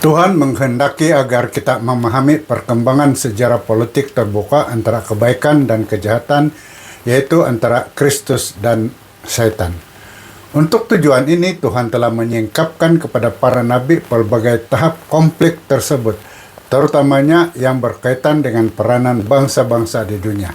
Tuhan menghendaki agar kita memahami perkembangan sejarah politik terbuka antara kebaikan dan kejahatan, yaitu antara Kristus dan Setan. Untuk tujuan ini, Tuhan telah menyingkapkan kepada para nabi pelbagai tahap konflik tersebut, terutamanya yang berkaitan dengan peranan bangsa-bangsa di dunia.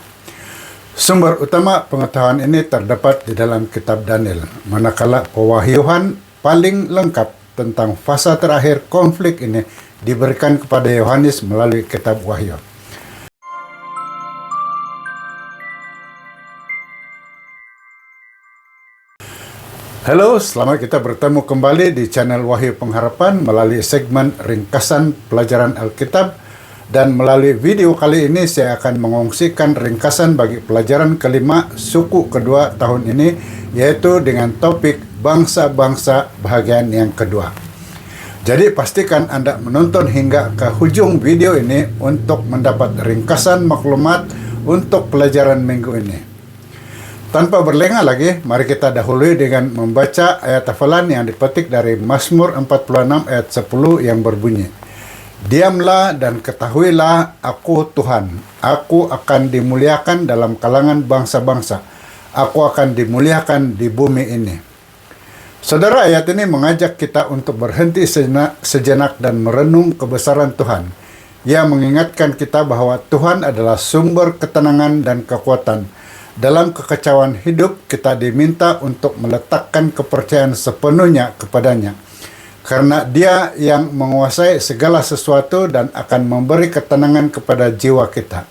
Sumber utama pengetahuan ini terdapat di dalam kitab Daniel, manakala pewahyuan paling lengkap tentang fase terakhir konflik ini diberikan kepada Yohanes melalui kitab Wahyu. Halo, selamat kita bertemu kembali di channel Wahyu Pengharapan melalui segmen ringkasan pelajaran Alkitab, dan melalui video kali ini saya akan mengungsikan ringkasan bagi pelajaran kelima suku kedua tahun ini, yaitu dengan topik bangsa-bangsa bahagian yang kedua. Jadi pastikan Anda menonton hingga ke ujung video ini untuk mendapat ringkasan maklumat untuk pelajaran minggu ini. Tanpa berlengah lagi, mari kita dahului dengan membaca ayat hafalan yang dipetik dari Mazmur 46 ayat 10 yang berbunyi, "Diamlah dan ketahuilah, aku Tuhan, aku akan dimuliakan dalam kalangan bangsa-bangsa, aku akan dimuliakan di bumi ini." Saudara, ayat ini mengajak kita untuk berhenti sejenak dan merenung kebesaran Tuhan. Ia mengingatkan kita bahwa Tuhan adalah sumber ketenangan dan kekuatan. Dalam kekacauan hidup, kita diminta untuk meletakkan kepercayaan sepenuhnya kepadanya, karena Dia yang menguasai segala sesuatu dan akan memberi ketenangan kepada jiwa kita.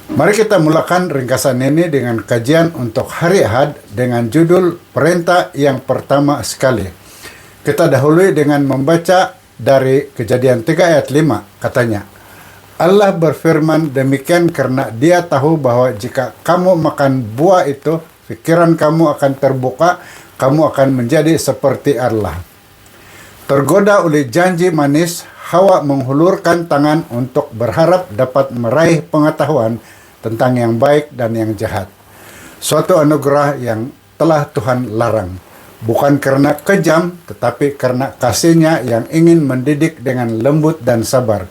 Mari kita mulakan ringkasan ini dengan kajian untuk hari Ahad dengan judul perintah yang pertama sekali. Kita dahului dengan membaca dari Kejadian 3 ayat 5, katanya, Allah berfirman demikian karena Dia tahu bahwa jika kamu makan buah itu, pikiran kamu akan terbuka, kamu akan menjadi seperti Allah. Tergoda oleh janji manis, Hawa menghulurkan tangan untuk berharap dapat meraih pengetahuan tentang yang baik dan yang jahat. Suatu anugerah yang telah Tuhan larang, bukan karena kejam, tetapi karena kasih-Nya yang ingin mendidik dengan lembut dan sabar.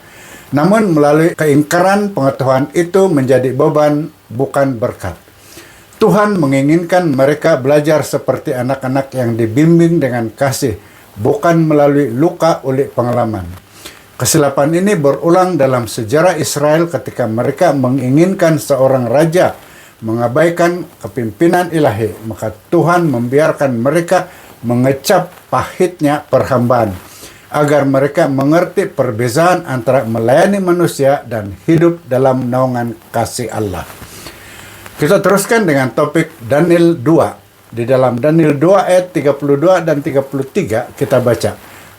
Namun melalui keingkaran pengetahuan itu menjadi beban, bukan berkat. Tuhan menginginkan mereka belajar seperti anak-anak yang dibimbing dengan kasih, bukan melalui luka oleh pengalaman. Kesilapan ini berulang dalam sejarah Israel ketika mereka menginginkan seorang raja, mengabaikan kepimpinan ilahi, maka Tuhan membiarkan mereka mengecap pahitnya perhambaan, agar mereka mengerti perbedaan antara melayani manusia dan hidup dalam naungan kasih Allah. Kita teruskan dengan topik Daniel 2. Di dalam Daniel 2 ayat 32 dan 33 kita baca,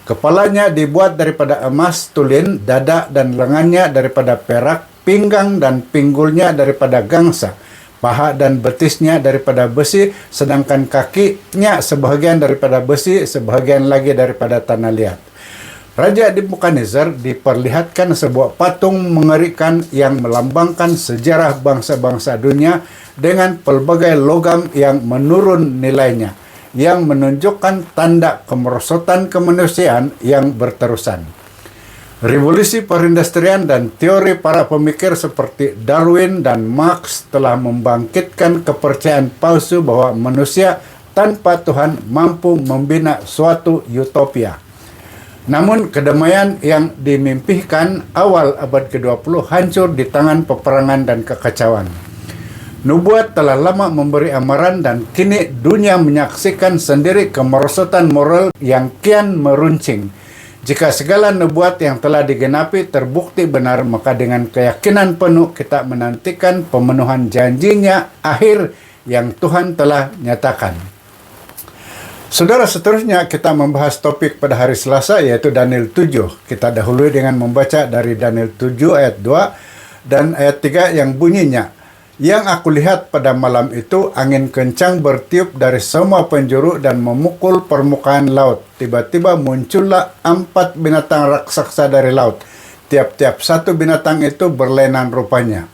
kepalanya dibuat daripada emas tulin, dada dan lengannya daripada perak, pinggang dan pinggulnya daripada gangsa, paha dan betisnya daripada besi, sedangkan kakinya sebahagian daripada besi, sebahagian lagi daripada tanah liat. Raja Nebukadnezar diperlihatkan sebuah patung mengerikan yang melambangkan sejarah bangsa-bangsa dunia dengan pelbagai logam yang menurun nilainya, yang menunjukkan tanda kemerosotan kemanusiaan yang berterusan. Revolusi perindustrian dan teori para pemikir seperti Darwin dan Marx telah membangkitkan kepercayaan palsu bahwa manusia tanpa Tuhan mampu membina suatu utopia. Namun kedamaian yang dimimpikan awal abad ke-20 hancur di tangan peperangan dan kekacauan. Nubuat telah lama memberi amaran dan kini dunia menyaksikan sendiri kemerosotan moral yang kian meruncing. Jika segala nubuat yang telah digenapi terbukti benar, maka dengan keyakinan penuh kita menantikan pemenuhan janjinya akhir yang Tuhan telah nyatakan. Saudara, seterusnya kita membahas topik pada hari Selasa, yaitu Daniel 7. Kita dahului dengan membaca dari Daniel 7 ayat 2 dan ayat 3 yang bunyinya, yang aku lihat pada malam itu, angin kencang bertiup dari semua penjuru dan memukul permukaan laut. Tiba-tiba muncullah 4 binatang raksasa dari laut. Tiap-tiap satu binatang itu berlainan rupanya.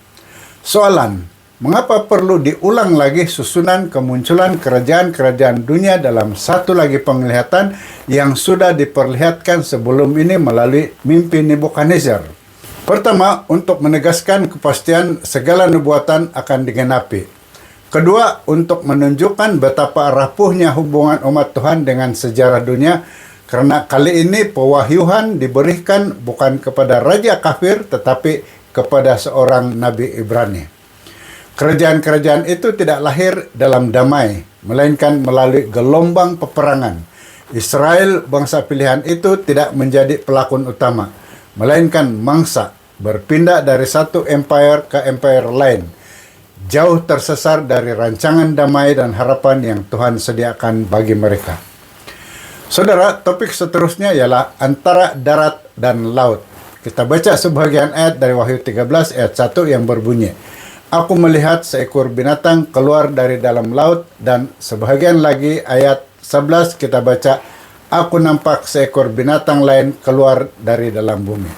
Soalan, Mengapa perlu diulang lagi susunan kemunculan kerajaan-kerajaan dunia dalam satu lagi penglihatan yang sudah diperlihatkan sebelum ini melalui mimpi Nebukadnezar? Pertama, untuk menegaskan kepastian segala nubuatan akan digenapi. Kedua, untuk menunjukkan betapa rapuhnya hubungan umat Tuhan dengan sejarah dunia, karena kali ini pewahyuan diberikan bukan kepada raja kafir, tetapi kepada seorang Nabi Ibrani. Kerajaan-kerajaan itu tidak lahir dalam damai, melainkan melalui gelombang peperangan. Israel, bangsa pilihan itu, tidak menjadi pelakon utama, melainkan mangsa, berpindah dari satu empire ke empire lain, jauh tersesar dari rancangan damai dan harapan yang Tuhan sediakan bagi mereka. Saudara, topik seterusnya ialah antara darat dan laut. Kita baca sebagian ayat dari Wahyu 13 ayat 1 yang berbunyi, "Aku melihat seekor binatang keluar dari dalam laut," dan sebahagian lagi ayat 11 kita baca, "Aku nampak seekor binatang lain keluar dari dalam bumi."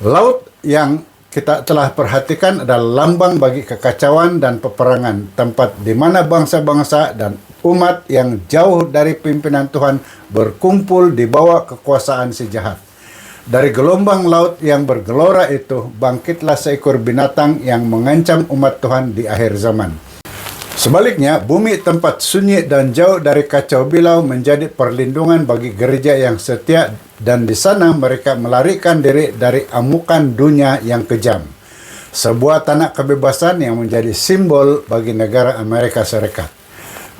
Laut yang kita telah perhatikan adalah lambang bagi kekacauan dan peperangan, tempat di mana bangsa-bangsa dan umat yang jauh dari pimpinan Tuhan berkumpul di bawah kekuasaan si jahat. Dari gelombang laut yang bergelora itu, bangkitlah seekor binatang yang mengancam umat Tuhan di akhir zaman. Sebaliknya, bumi tempat sunyi dan jauh dari kacau bilau menjadi perlindungan bagi gereja yang setia, dan di sana mereka melarikan diri dari amukan dunia yang kejam. Sebuah tanah kebebasan yang menjadi simbol bagi negara Amerika Serikat.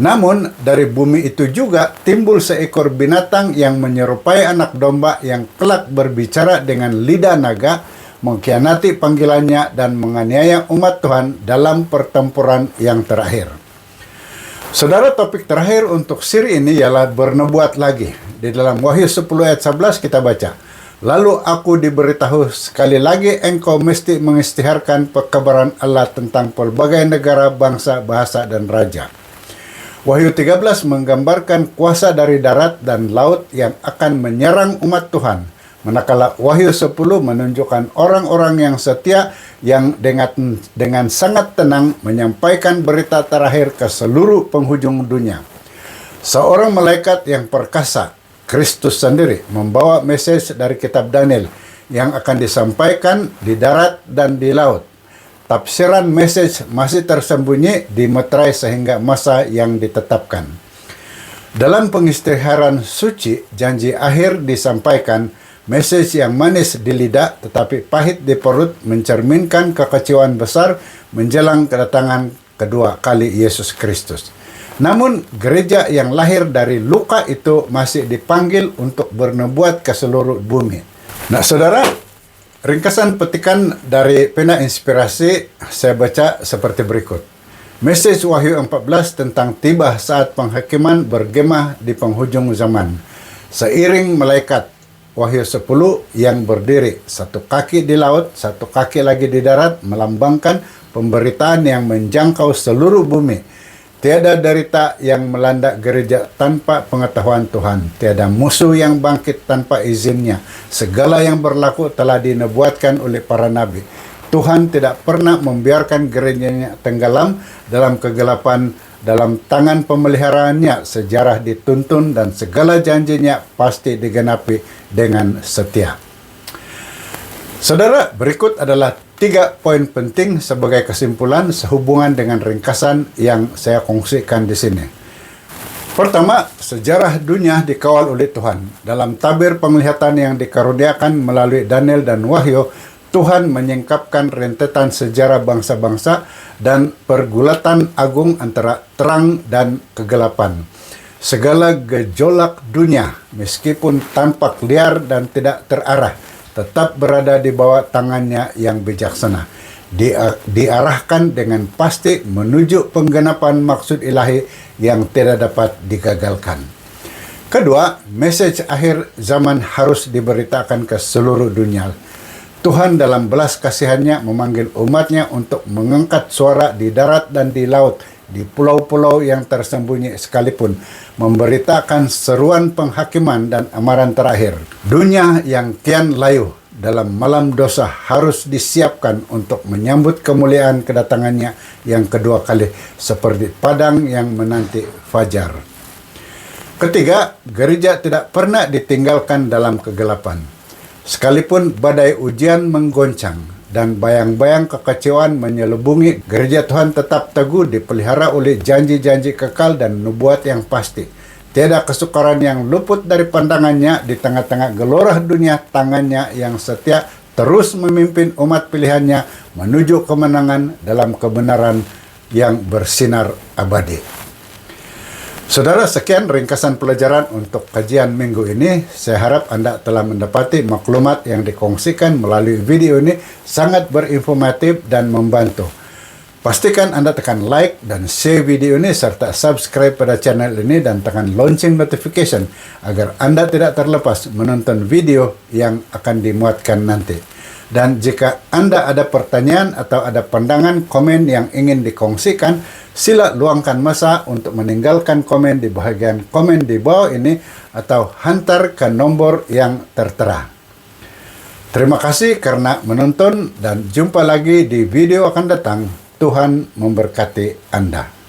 Namun, dari bumi itu juga timbul seekor binatang yang menyerupai anak domba yang kelak berbicara dengan lidah naga, mengkhianati panggilannya dan menganiaya umat Tuhan dalam pertempuran yang terakhir. Saudara, topik terakhir untuk siri ini ialah bernubuat lagi. Di dalam Wahyu 10 ayat 11 kita baca, "Lalu aku diberitahu sekali lagi engkau mesti mengisytiharkan pekabaran Allah tentang pelbagai negara, bangsa, bahasa, dan raja." Wahyu 13 menggambarkan kuasa dari darat dan laut yang akan menyerang umat Tuhan. Manakala Wahyu 10 menunjukkan orang-orang yang setia yang dengan sangat tenang menyampaikan berita terakhir ke seluruh penghujung dunia. Seorang malaikat yang perkasa, Kristus sendiri, membawa mesej dari kitab Daniel yang akan disampaikan di darat dan di laut. Tafsiran mesej masih tersembunyi di meterai sehingga masa yang ditetapkan. Dalam pengisytiharan suci, janji akhir disampaikan, mesej yang manis di lidah tetapi pahit di perut mencerminkan kekecewaan besar menjelang kedatangan kedua kali Yesus Kristus. Namun, gereja yang lahir dari luka itu masih dipanggil untuk bernubuat ke seluruh bumi. Nah, saudara, ringkasan petikan dari pena inspirasi saya baca seperti berikut. Mesej Wahyu 14 tentang tiba saat penghakiman bergema di penghujung zaman. Seiring malaikat Wahyu 10 yang berdiri, satu kaki di laut, satu kaki lagi di darat, melambangkan pemberitaan yang menjangkau seluruh bumi. Tiada derita yang melanda gereja tanpa pengetahuan Tuhan. Tiada musuh yang bangkit tanpa izinnya. Segala yang berlaku telah dinubuatkan oleh para nabi. Tuhan tidak pernah membiarkan gerejanya tenggelam dalam kegelapan. Dalam tangan pemeliharaannya sejarah dituntun dan segala janjinya pasti digenapi dengan setia. Saudara, berikut adalah 3 poin penting sebagai kesimpulan sehubungan dengan ringkasan yang saya kongsikan di sini. Pertama, sejarah dunia dikawal oleh Tuhan. Dalam tabir penglihatan yang dikaruniakan melalui Daniel dan Wahyu, Tuhan menyingkapkan rentetan sejarah bangsa-bangsa dan pergulatan agung antara terang dan kegelapan. Segala gejolak dunia, meskipun tampak liar dan tidak terarah, tetap berada di bawah tangannya yang bijaksana. Diarahkan dengan pasti menuju penggenapan maksud ilahi yang tidak dapat digagalkan. Kedua, mesej akhir zaman harus diberitakan ke seluruh dunia. Tuhan dalam belas kasihannya memanggil umatnya untuk mengangkat suara di darat dan di laut, di pulau-pulau yang tersembunyi sekalipun, memberitakan seruan penghakiman dan amaran terakhir. Dunia yang kian layu dalam malam dosa harus disiapkan untuk menyambut kemuliaan kedatangannya yang kedua kali, seperti padang yang menanti fajar. Ketiga, gereja tidak pernah ditinggalkan dalam kegelapan. Sekalipun badai ujian menggoncang dan bayang-bayang kekecewaan menyelubungi, gereja Tuhan tetap teguh dipelihara oleh janji-janji kekal dan nubuat yang pasti. Tiada kesukaran yang luput dari pandangannya. Di tengah-tengah gelora dunia, tangannya yang setia terus memimpin umat pilihannya menuju kemenangan dalam kebenaran yang bersinar abadi. Saudara, sekian ringkasan pelajaran untuk kajian minggu ini. Saya harap Anda telah mendapati maklumat yang dikongsikan melalui video ini sangat berinformatif dan membantu. Pastikan Anda tekan like dan share video ini serta subscribe pada channel ini dan tekan lonceng notification agar Anda tidak terlepas menonton video yang akan dimuatkan nanti. Dan jika Anda ada pertanyaan atau ada pandangan komen yang ingin dikongsikan, sila luangkan masa untuk meninggalkan komen di bahagian komen di bawah ini atau hantar ke nomor yang tertera. Terima kasih karena menonton dan jumpa lagi di video akan datang. Tuhan memberkati Anda.